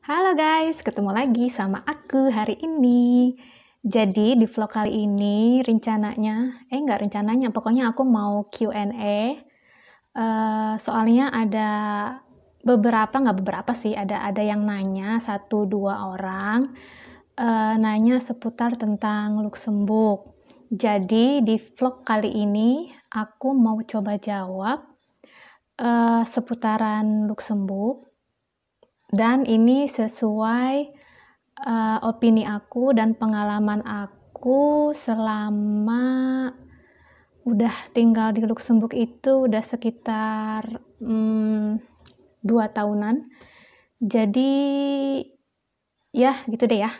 Halo guys, ketemu lagi sama aku hari ini. Jadi di vlog kali ini pokoknya aku mau Q&A. Soalnya ada nggak beberapa sih, ada yang nanya, 1-2 orang, nanya seputar tentang Luxembourg. Jadi di vlog kali ini aku mau coba jawab seputaran Luxembourg. Dan ini sesuai opini aku dan pengalaman aku selama udah tinggal di Luxembourg itu udah sekitar 2 tahunan. Jadi ya gitu deh ya.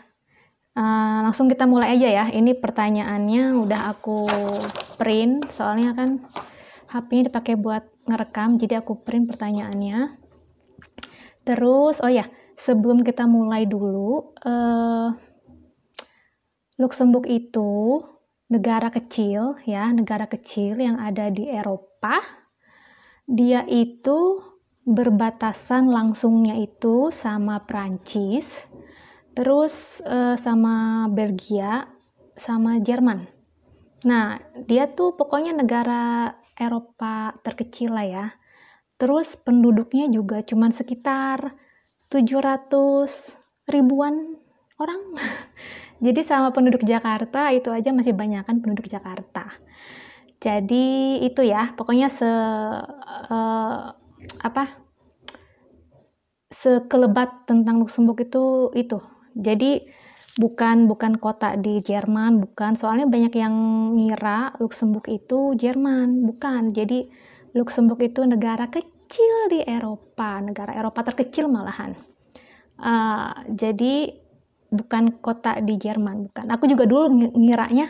Langsung kita mulai aja ya. Ini pertanyaannya udah aku print, soalnya kan HP-nya dipakai buat ngerekam, jadi aku print pertanyaannya. Terus, oh ya, sebelum kita mulai dulu, Luxembourg itu negara kecil yang ada di Eropa. Dia itu berbatasan langsungnya itu sama Prancis, terus sama Belgia, sama Jerman. Nah, dia tuh pokoknya negara Eropa terkecil lah ya. Terus penduduknya juga cuman sekitar 700 ribuan orang. Jadi sama penduduk Jakarta itu aja masih banyakan penduduk Jakarta. Jadi itu ya, pokoknya sekelebat tentang Luxembourg itu. Jadi bukan kota di Jerman, bukan. Soalnya banyak yang ngira Luxembourg itu Jerman, bukan. Jadi Luxembourg itu negara kecil di Eropa, negara Eropa terkecil malahan. Jadi bukan kota di Jerman, bukan. Aku juga dulu ngiranya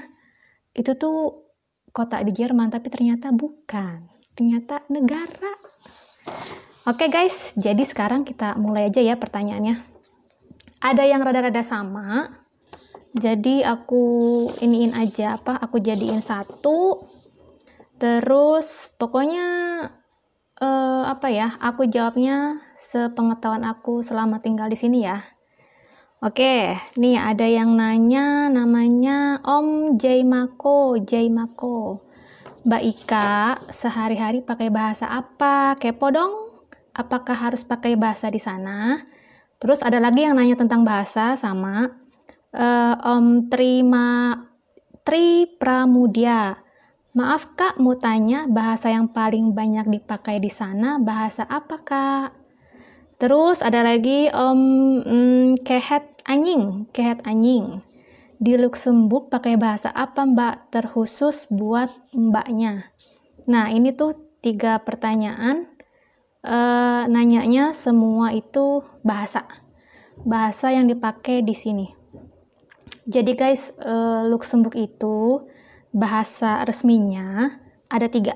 itu tuh kota di Jerman, tapi ternyata bukan. Ternyata negara. Oke guys, jadi sekarang kita mulai aja ya pertanyaannya. Ada yang rada-rada sama, jadi aku iniin aja aku jadiin satu. Terus pokoknya aku jawabnya sepengetahuan aku selama tinggal di sini ya. Oke, nih ada yang nanya, namanya Om Jaimako. Mbak Ika, sehari-hari pakai bahasa apa? Kepo dong. Apakah harus pakai bahasa di sana? Terus ada lagi yang nanya tentang bahasa sama Om Tri Pramudia. Maaf Kak, mau tanya bahasa yang paling banyak dipakai di sana bahasa apa Kak? Terus ada lagi Om Kehet Anying. Di Luxembourg pakai bahasa apa Mbak? Terkhusus buat Mbaknya. Nah ini tuh 3 pertanyaan. Nanyanya semua itu bahasa yang dipakai di sini. Jadi guys, Luxembourg itu bahasa resminya ada 3.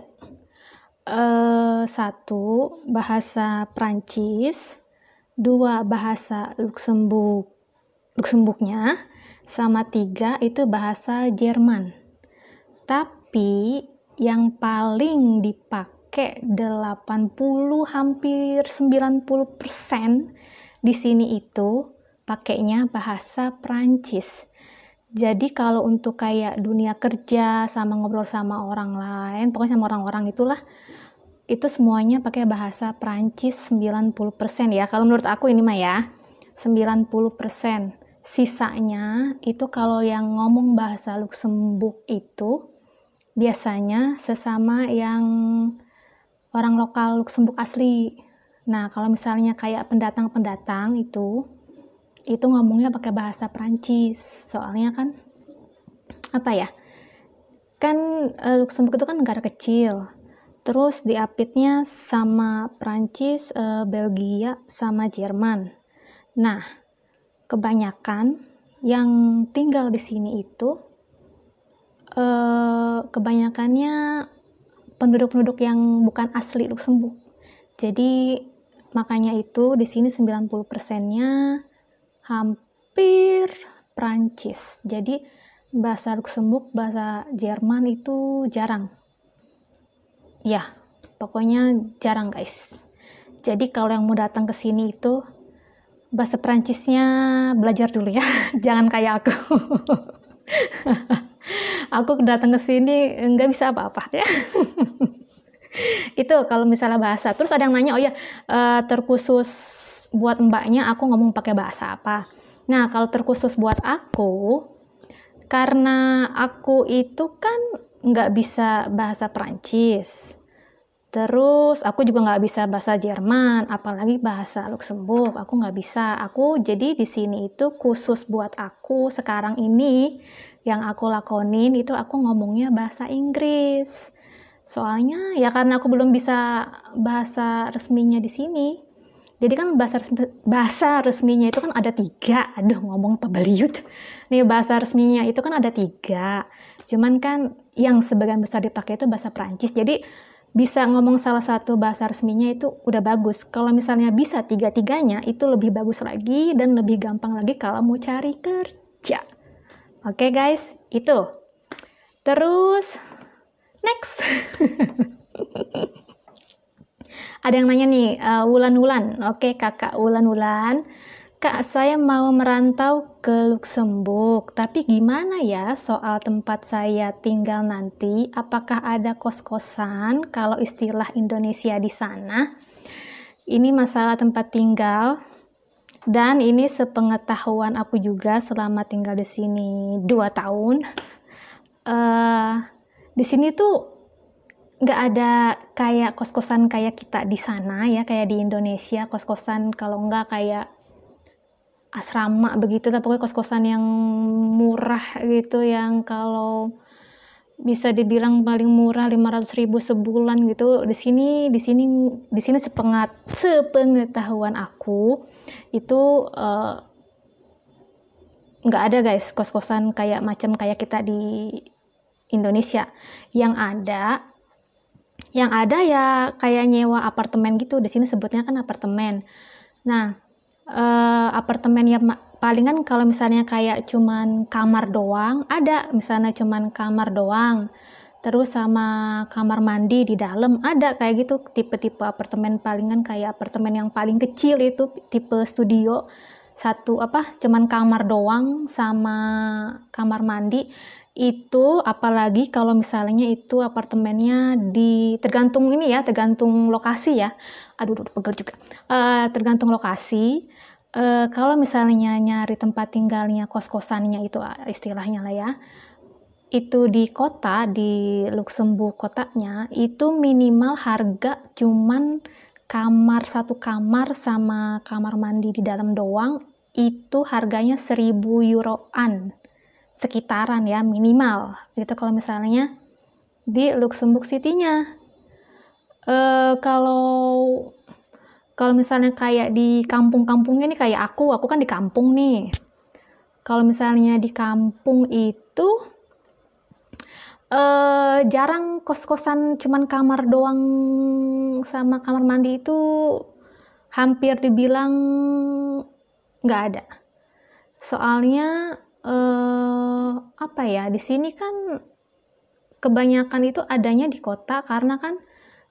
1 bahasa Prancis, 2 bahasa Luxembourgnya, sama 3 itu bahasa Jerman. Tapi yang paling dipakai 80 hampir 90% di sini itu pakainya bahasa Prancis. Jadi kalau untuk kayak dunia kerja sama ngobrol sama orang lain, pokoknya sama orang-orang itulah, itu semuanya pakai bahasa Prancis 90% ya. Kalau menurut aku ini mah ya, 90%. Sisanya itu kalau yang ngomong bahasa Luxembourg itu biasanya sesama yang orang lokal Luxembourg asli. Nah, kalau misalnya kayak pendatang-pendatang itu ngomongnya pakai bahasa Prancis. Soalnya kan Luxembourg itu kan negara kecil. Terus diapitnya sama Prancis, Belgia sama Jerman. Nah, kebanyakan yang tinggal di sini itu kebanyakannya penduduk-penduduk yang bukan asli Luxembourg. Jadi makanya itu di sini 90%-nya hampir Prancis. Jadi bahasa Luxembourg, bahasa Jerman itu jarang. Ya, pokoknya jarang guys. Jadi kalau yang mau datang ke sini itu bahasa Perancisnya belajar dulu ya. Jangan kayak aku. Aku datang ke sini nggak bisa apa-apa ya. Itu kalau misalnya bahasa. Terus ada yang nanya, oh ya, terkhusus buat mbaknya aku ngomong pakai bahasa apa. Nah, kalau terkhusus buat aku, karena aku itu kan nggak bisa bahasa Perancis. Terus aku juga nggak bisa bahasa Jerman, apalagi bahasa Luxembourg. Aku nggak bisa. Aku jadi di sini itu khusus buat aku sekarang ini yang aku lakonin itu aku ngomongnya bahasa Inggris. Soalnya ya karena aku belum bisa bahasa resminya di sini. Jadi kan bahasa resminya itu kan ada 3. Aduh, ngomong pabaliut. Nih, bahasa resminya itu kan ada 3. Cuman kan yang sebagian besar dipakai itu bahasa Perancis. Jadi bisa ngomong salah satu bahasa resminya itu udah bagus. Kalau misalnya bisa 3-3-nya itu lebih bagus lagi dan lebih gampang lagi kalau mau cari kerja. Oke guys, itu. Terus next. Ada yang nanya nih, Wulan-Wulan. Oke, Kakak Wulan-Wulan. Kak, saya mau merantau ke Luxembourg, tapi gimana ya soal tempat saya tinggal nanti? Apakah ada kos-kosan kalau istilah Indonesia di sana? Ini masalah tempat tinggal, dan ini sepengetahuan aku juga selama tinggal di sini 2 tahun. Di sini tuh nggak ada kayak kos-kosan kayak kita di sana ya, kayak di Indonesia, kos-kosan kalau nggak kayak asrama begitu, tapi pokoknya kos-kosan yang murah gitu, yang kalau bisa dibilang paling murah 500.000 sebulan gitu. Di sini sepengetahuan aku itu nggak ada guys kos-kosan kayak kita di Indonesia. Yang ada ya kayak nyewa apartemen gitu. Di sini sebutnya kan apartemen. Nah, apartemen ya palingan kalau misalnya kayak cuman kamar doang, ada misalnya cuman kamar doang, terus sama kamar mandi di dalam, ada kayak gitu tipe-tipe apartemen. Palingan kayak apartemen yang paling kecil itu tipe studio, cuman kamar doang sama kamar mandi. Itu apalagi kalau misalnya itu apartemennya tergantung lokasi ya. Aduh, pegel juga. Tergantung lokasi. Kalau misalnya nyari tempat tinggalnya, kos-kosannya itu istilahnya lah ya, itu di kota, di Luxembourg kotanya, itu minimal harga cuman satu kamar sama kamar mandi di dalam doang, itu harganya 1.000 euroan sekitaran ya, minimal itu kalau misalnya di Luxembourg City-nya. Kalau misalnya kayak di kampung-kampungnya nih, kayak aku kan di kampung nih. Kalau misalnya di kampung itu jarang kos-kosan cuman kamar doang sama kamar mandi, itu hampir dibilang nggak ada. Soalnya di sini kan kebanyakan itu adanya di kota, karena kan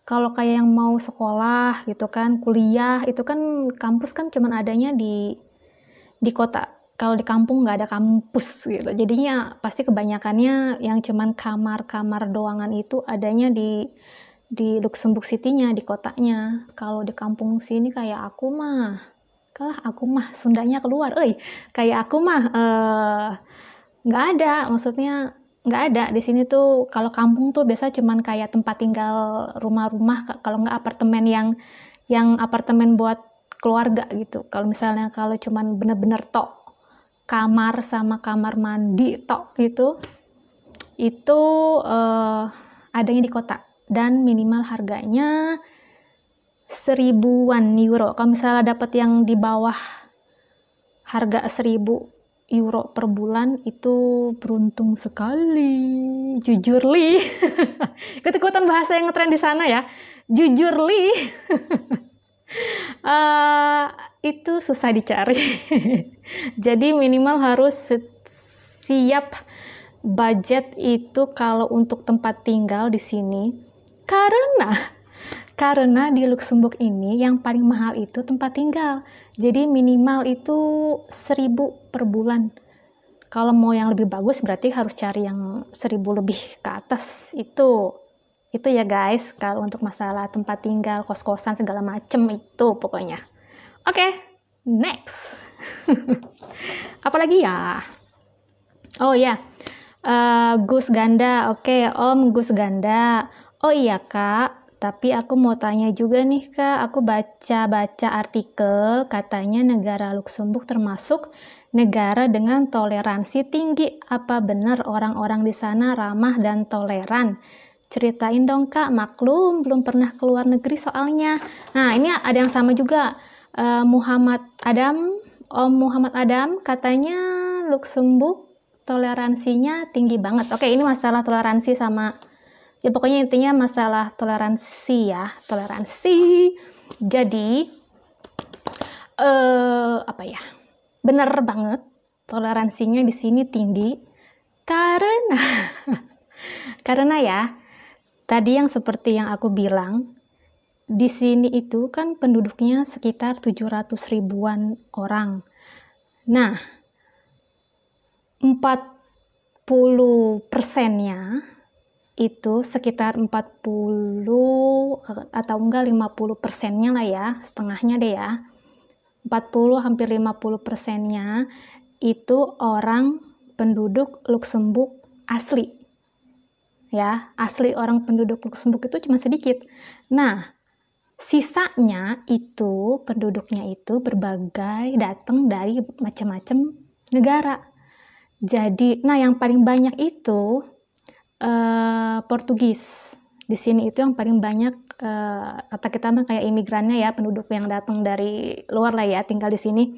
kalau kayak yang mau sekolah gitu kan, kuliah, itu kan kampus kan cuman adanya di kota. Kalau di kampung nggak ada kampus gitu. Jadinya pasti kebanyakannya yang cuman kamar-kamar doangan itu adanya di Luxembourg City-nya, di kotanya. Kalau di kampung sini kayak aku mah Sundanya keluar, kayak aku mah nggak ada, maksudnya nggak ada. Di sini tuh kalau kampung tuh biasa cuman kayak tempat tinggal rumah-rumah, kalau nggak apartemen yang apartemen buat keluarga gitu. Kalau misalnya cuman bener-bener tok kamar sama kamar mandi tok gitu, itu adanya di kota, dan minimal harganya 1.000-an euro. Kalau misalnya dapat yang di bawah harga 1.000 euro per bulan, itu beruntung sekali, jujur li. Ikut-ikutan bahasa yang ngetren di sana ya, jujur li. Itu susah dicari. Jadi minimal harus siap budget itu kalau untuk tempat tinggal di sini, karena Karena di Luxembourg ini yang paling mahal itu tempat tinggal. Jadi minimal itu 1.000 per bulan. Kalau mau yang lebih bagus berarti harus cari yang 1.000 lebih ke atas itu. Itu ya guys, kalau untuk masalah tempat tinggal, kos-kosan segala macem itu pokoknya. Oke, next. Apalagi ya? Oh ya, Gus Ganda. Oke, Om Gus Ganda. Oh iya Kak, tapi aku mau tanya juga nih Kak, aku baca-baca artikel katanya negara Luxembourg termasuk negara dengan toleransi tinggi. Apa benar orang-orang di sana ramah dan toleran? Ceritain dong Kak, maklum belum pernah keluar negeri soalnya. Nah ini ada yang sama juga, Muhammad Adam, Om Muhammad Adam katanya Luxembourg toleransinya tinggi banget. Oke, ini masalah toleransi sama ya pokoknya intinya masalah toleransi ya, toleransi. Jadi apa ya? Bener banget toleransinya di sini tinggi karena karena ya tadi yang seperti yang aku bilang, di sini itu kan penduduknya sekitar 700 ribuan orang. Nah, 40%-nya itu sekitar 40 atau enggak 50%-nya lah ya, setengahnya deh ya. 40 hampir 50%-nya itu orang penduduk Luxembourg asli. Ya, asli orang penduduk Luxembourg itu cuma sedikit. Nah, sisanya itu penduduknya itu berbagai datang dari macam-macam negara. Jadi, nah yang paling banyak itu Portugis. Di sini itu yang paling banyak kata kita mah kayak imigrannya ya, penduduk yang datang dari luar lah ya, tinggal di sini.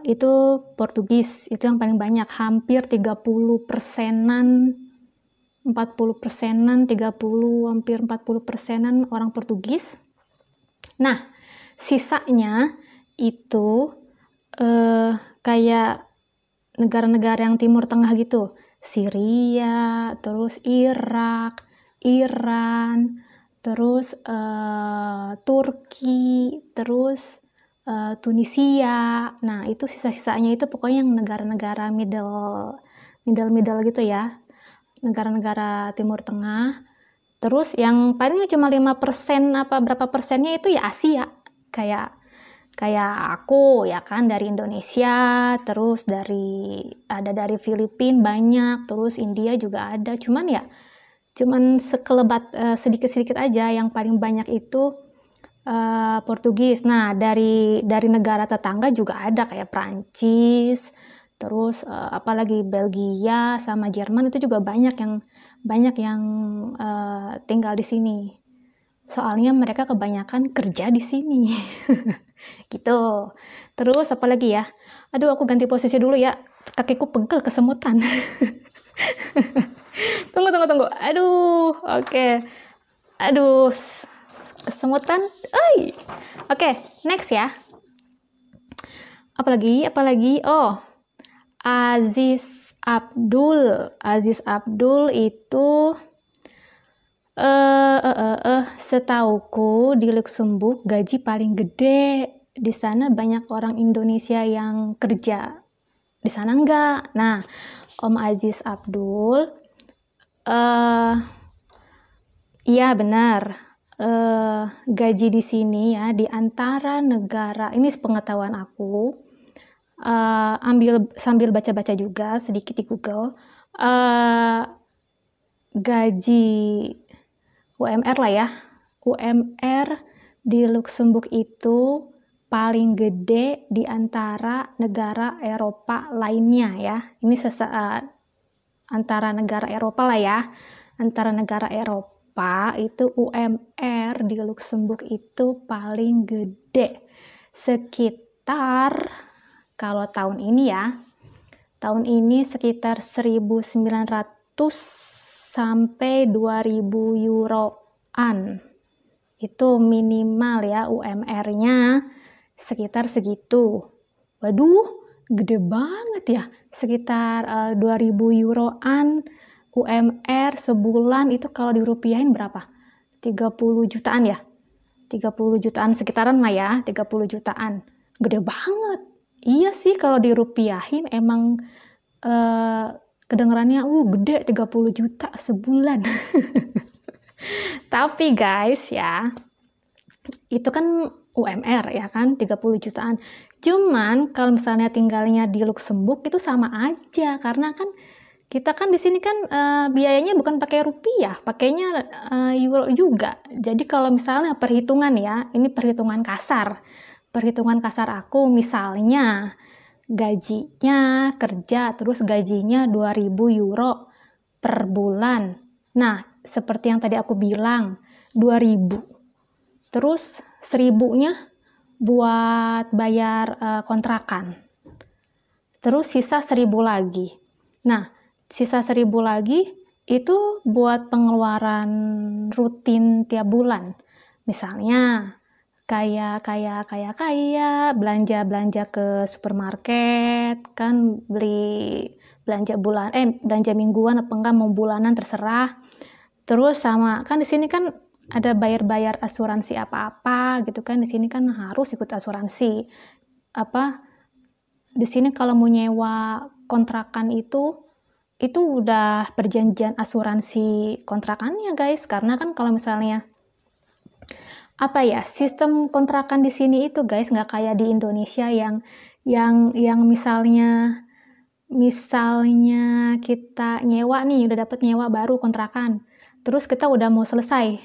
Itu Portugis, itu yang paling banyak, hampir 30%-an, 40%-an, 30, hampir 40%-an orang Portugis. Nah, sisanya itu kayak negara-negara yang Timur Tengah gitu. Syria, terus Irak, Iran, terus Turki, terus Tunisia. Nah, itu sisa-sisanya itu pokoknya yang negara-negara middle gitu ya. Negara-negara Timur Tengah. Terus yang palingnya cuma 5% apa berapa persennya itu ya Asia. Kayak aku ya kan dari Indonesia, terus ada dari Filipina banyak, terus India juga ada. Cuman sekelebat sedikit-sedikit aja. Yang paling banyak itu Portugis. Nah, dari negara tetangga juga ada kayak Prancis, terus apalagi Belgia sama Jerman itu juga banyak yang tinggal di sini. Soalnya mereka kebanyakan kerja di sini. Gitu. Terus apa lagi ya? Aduh, aku ganti posisi dulu ya. Kakiku pegel kesemutan. Tunggu. Aduh, oke. Aduh, kesemutan. Oke, next ya. Apalagi? Oh, Aziz Abdul itu setauku di Luxembourg gaji paling gede. Di sana banyak orang Indonesia yang kerja. Di sana enggak. Nah, Om Aziz Abdul iya benar. Gaji di sini ya di antara negara, ini sepengetahuan aku, sambil baca-baca juga sedikit di Google, gaji UMR lah ya, UMR di Luxembourg itu paling gede di antara negara Eropa lainnya ya. Ini antara negara Eropa lah ya, antara negara Eropa itu UMR di Luxembourg itu paling gede, sekitar kalau tahun ini sekitar 1.900 sampai 2.000 euroan. Itu minimal ya UMR-nya sekitar segitu. Waduh, gede banget ya. Sekitar 2.000 euroan UMR sebulan itu kalau dirupiahin berapa? 30 jutaan ya. 30 jutaan sekitaran lah ya, 30 jutaan. Gede banget. Iya sih kalau dirupiahin emang kedengerannya gede 30 juta sebulan. Tapi guys ya, itu kan UMR ya kan, 30 jutaan. Cuman kalau misalnya tinggalnya di Luxembourg itu sama aja, karena kan kita kan di sini kan biayanya bukan pakai rupiah, pakainya euro juga. Jadi kalau misalnya perhitungan ya, ini perhitungan kasar. Perhitungan kasar aku misalnya gajinya kerja terus gajinya 2000 euro per bulan. Nah, seperti yang tadi aku bilang, 2000. Terus 1000-nya buat bayar kontrakan. Terus sisa 1000 lagi. Nah, sisa 1000 lagi itu buat pengeluaran rutin tiap bulan. Misalnya kayak belanja ke supermarket kan, beli belanja belanja mingguan apa enggak, mau bulanan terserah. Terus sama kan di sini kan ada bayar asuransi apa-apa gitu kan, di sini kan harus ikut asuransi. Di sini kalau mau nyewa kontrakan itu udah perjanjian asuransi kontrakannya guys, karena kan kalau misalnya sistem kontrakan di sini itu guys nggak kayak di Indonesia yang misalnya kita nyewa nih, udah dapet nyewa baru kontrakan, terus kita udah mau selesai,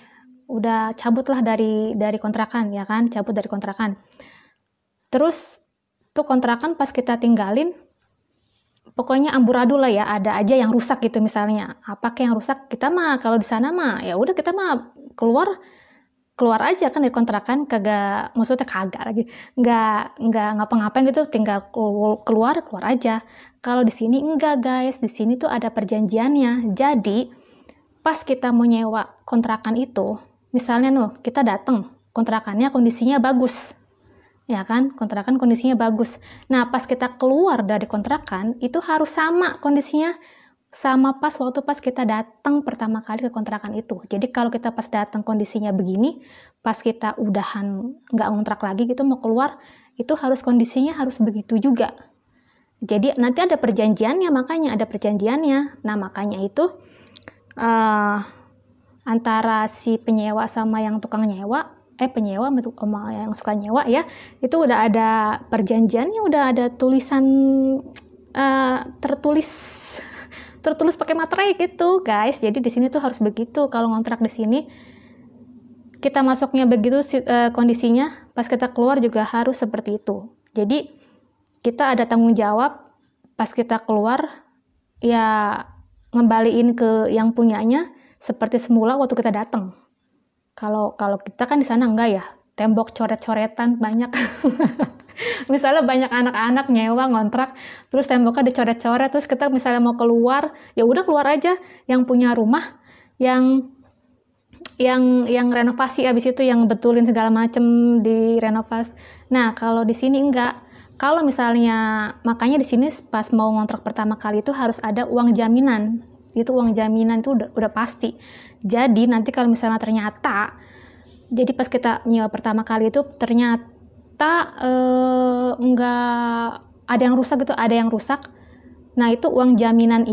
udah cabutlah dari kontrakan ya kan, cabut dari kontrakan, terus tuh kontrakan pas kita tinggalin pokoknya amburadul lah ya, ada aja yang rusak gitu misalnya, apa kayak yang rusak, kita mah kalau di sana mah ya udah kita mah keluar aja kan dari kontrakan, nggak ngapa-ngapain gitu, tinggal keluar aja. Kalau di sini enggak guys, di sini tuh ada perjanjiannya. Jadi pas kita mau nyewa kontrakan itu, misalnya kita datang, kontrakannya kondisinya bagus, ya kan, kontrakan kondisinya bagus. Nah pas kita keluar dari kontrakan itu harus sama kondisinya, sama waktu kita datang pertama kali ke kontrakan itu. Jadi kalau kita pas datang kondisinya begini, pas kita udahan nggak ngontrak lagi gitu mau keluar, itu harus kondisinya harus begitu juga. Jadi nanti ada perjanjiannya, makanya ada perjanjiannya. Nah makanya itu antara si penyewa sama yang tukang nyewa, penyewa sama yang suka nyewa ya, itu udah ada perjanjiannya, udah ada tulisan tertulis pakai materai gitu guys. Jadi di sini tuh harus begitu. Kalau ngontrak di sini kita masuknya begitu kondisinya, pas kita keluar juga harus seperti itu. Jadi kita ada tanggung jawab pas kita keluar ya, ngembaliin ke yang punyanya seperti semula waktu kita datang. Kalau kita kan di sana enggak ya, tembok coret-coretan banyak. Misalnya banyak anak-anak nyewa ngontrak, terus temboknya dicoret-coret, terus kita misalnya mau keluar, ya udah keluar aja. Yang punya rumah yang renovasi, habis itu yang betulin segala macem direnovasi. Nah kalau di sini enggak. Kalau misalnya, makanya di sini pas mau ngontrak pertama kali itu harus ada uang jaminan. Itu uang jaminan itu udah pasti. Jadi nanti kalau misalnya ternyata, jadi pas kita nyewa pertama kali itu ternyata nggak ada yang rusak gitu, ada yang rusak. Nah itu uang jaminan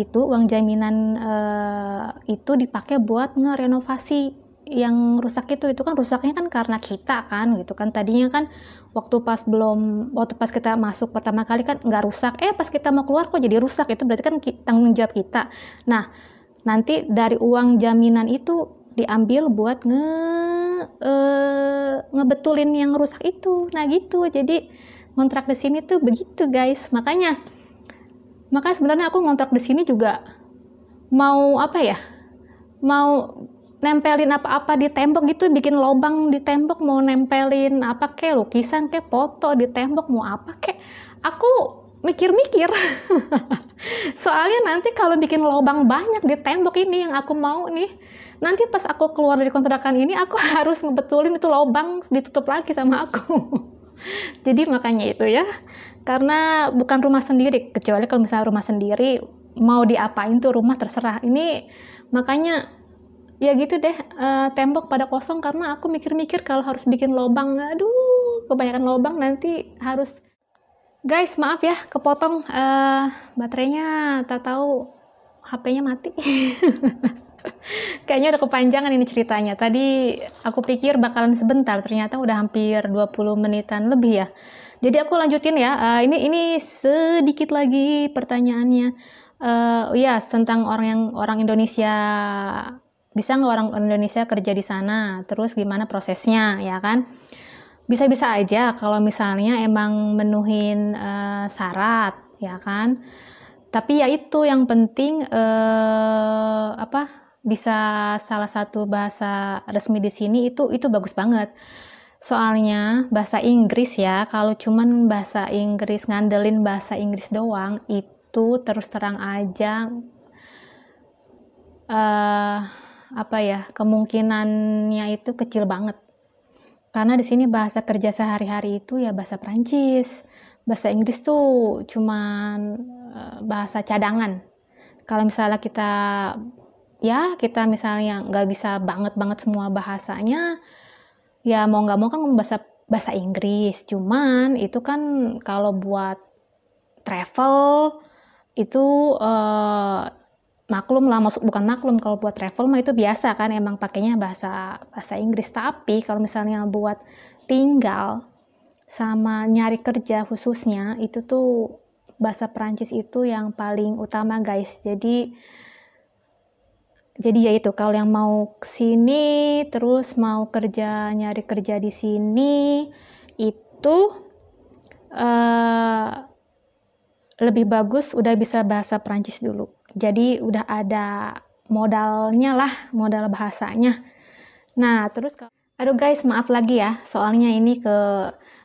itu dipakai buat ngerenovasi yang rusak itu kan rusaknya kan karena kita kan gitu kan. Tadinya kan waktu pas kita masuk pertama kali kan nggak rusak, pas kita mau keluar kok jadi rusak, itu berarti kan tanggung jawab kita. Nah nanti dari uang jaminan itu diambil buat ngebetulin yang rusak itu. Nah gitu, jadi ngontrak di sini tuh begitu guys. Makanya sebenarnya aku ngontrak di sini juga mau mau nempelin apa-apa di tembok gitu, bikin lobang di tembok, mau nempelin apa kayak lukisan kayak foto di tembok, mau apa kayak, aku mikir-mikir. Soalnya nanti kalau bikin lobang banyak di tembok ini yang aku mau nih, nanti pas aku keluar dari kontrakan ini aku harus ngebetulin itu lobang ditutup lagi sama aku. Jadi makanya itu ya, karena bukan rumah sendiri, kecuali kalau misalnya rumah sendiri mau diapain tuh rumah terserah. Ini makanya ya gitu deh, tembok pada kosong karena aku mikir-mikir kalau harus bikin lobang. Aduh, kebanyakan lobang nanti harus. Guys, maaf ya kepotong, baterainya tak tahu HP-nya mati. Kayaknya udah kepanjangan ini ceritanya. Tadi aku pikir bakalan sebentar, ternyata udah hampir 20 menitan lebih ya. Jadi aku lanjutin ya. Ini sedikit lagi pertanyaannya. Ya tentang orang Indonesia, bisa nggak orang Indonesia kerja di sana? Terus gimana prosesnya, ya kan? Bisa-bisa aja kalau misalnya emang menuhin syarat, ya kan? Tapi ya itu yang penting bisa salah satu bahasa resmi di sini itu bagus banget. Soalnya bahasa Inggris ya, kalau cuman bahasa Inggris ngandelin bahasa Inggris doang itu terus terang aja kemungkinannya itu kecil banget. Karena di sini bahasa kerja sehari-hari itu ya bahasa Prancis. Bahasa Inggris tuh cuman bahasa cadangan. Kalau misalnya kita misalnya nggak bisa banget semua bahasanya, ya mau nggak mau kan bahasa Inggris. Cuman itu kan kalau buat travel itu maklum lah, bukan maklum, kalau buat travel mah itu biasa kan emang pakainya bahasa Inggris. Tapi kalau misalnya buat tinggal sama nyari kerja khususnya itu tuh bahasa Prancis itu yang paling utama guys. Jadi ya itu, kalau yang mau kesini terus mau nyari kerja di sini itu lebih bagus udah bisa bahasa Prancis dulu. Jadi udah ada modalnya lah, modal bahasanya. Nah terus, aduh guys maaf lagi ya, soalnya ini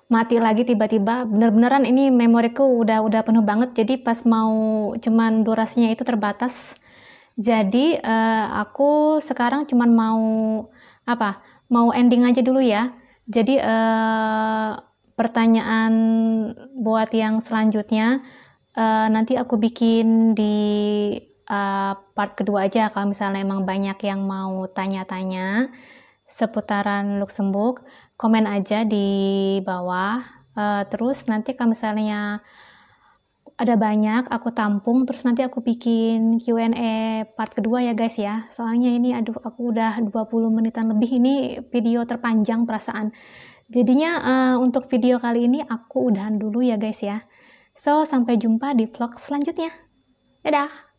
mati lagi tiba-tiba, bener-beneran ini memoriku udah penuh banget. Jadi pas mau cuman durasinya itu terbatas. Jadi aku sekarang cuman mau ending aja dulu ya. Jadi pertanyaan buat yang selanjutnya nanti aku bikin di part kedua aja. Kalau misalnya emang banyak yang mau tanya-tanya seputaran Luxembourg, komen aja di bawah. Terus nanti kalau misalnya ada banyak, aku tampung, terus nanti aku bikin Q&A part kedua ya guys ya. Soalnya ini aku udah 20 menitan lebih, ini video terpanjang perasaan. Jadinya untuk video kali ini aku udahan dulu ya guys ya. So, sampai jumpa di vlog selanjutnya. Dadah!